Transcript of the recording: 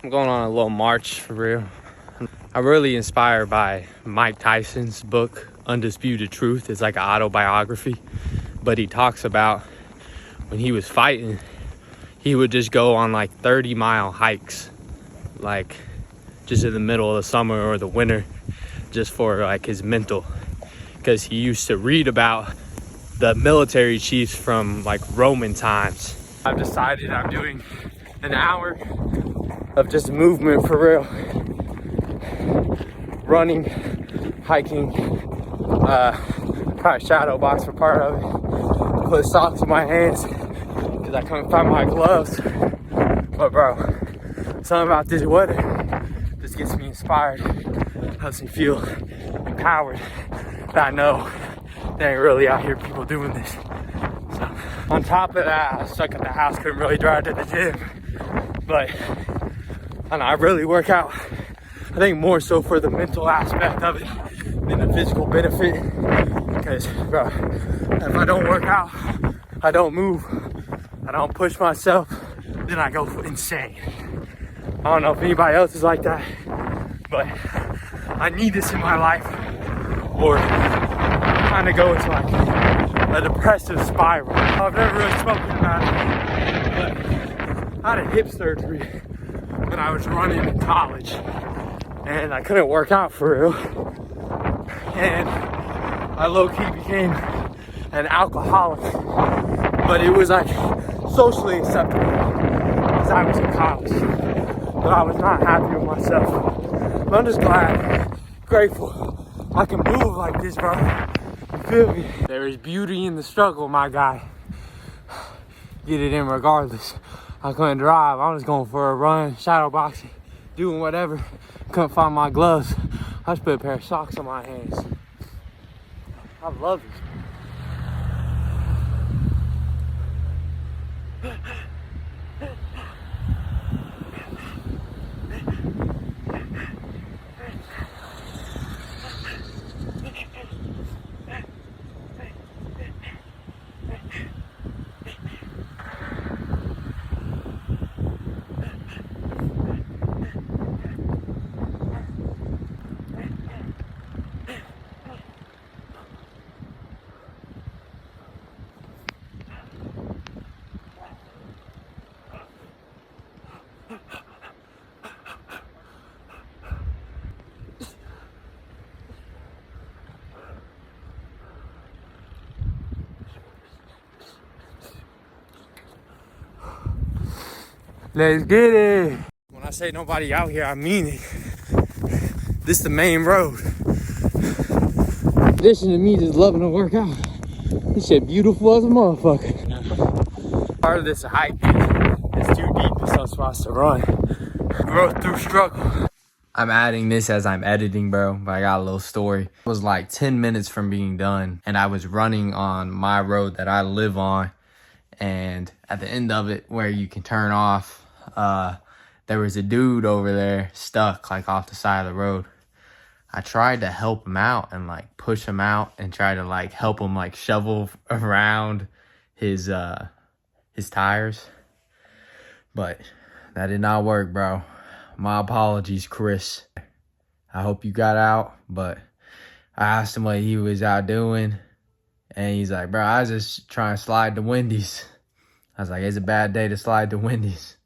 I'm going on a little march for real. I'm really inspired by Mike Tyson's book, Undisputed Truth. It's like an autobiography, but he talks about when he was fighting, he would just go on like 30-mile hikes, like just in the middle of the summer or the winter, just for like his mental, because he used to read about the military chiefs from like Roman times. I've decided I'm doing an hour of just movement for real. Running, hiking, probably shadow box for part of it. Put socks in my hands because I couldn't find my gloves. But bro, something about this weather just gets me inspired, helps me feel empowered that I know there ain't really out here people doing this. So on top of that, I was stuck at the house, couldn't really drive to the gym. But I really work out, I think more so for the mental aspect of it than the physical benefit. Because bro, if I don't work out, I don't move, I don't push myself, then I go insane. I don't know if anybody else is like that, but I need this in my life, or kind of go into like a depressive spiral. I've never really spoken about it, but I had a hip surgery when I was running in college, and I couldn't work out for real, and I low-key became an alcoholic, but it was like socially acceptable because I was in college, but I was not happy with myself. But I'm just glad, grateful I can move like this, bro. You feel me? There is beauty in the struggle, my guy. Get it in regardless. I couldn't drive, I was going for a run, shadow boxing, doing whatever. Couldn't find my gloves. I just put a pair of socks on my hands. I love it. Let's get it. When I say nobody out here, I mean it. This is the main road. In addition to me just loving to work out, this shit beautiful as a motherfucker. Part of this hike is too deep for some spots to run. Growth through struggle. I'm adding this as I'm editing, bro, but I got a little story. It was like 10 minutes from being done, and I was running on my road that I live on, and at the end of it, where you can turn off, there was a dude over there stuck like off the side of the road. I tried to help him out and like push him out and try to like help him like shovel around his tires, but that did not work, bro. My apologies, Chris. I hope you got out, but I asked him what he was out doing, and he's like, bro, I was just trying to slide to Wendy's. I was like, it's a bad day to slide to Wendy's.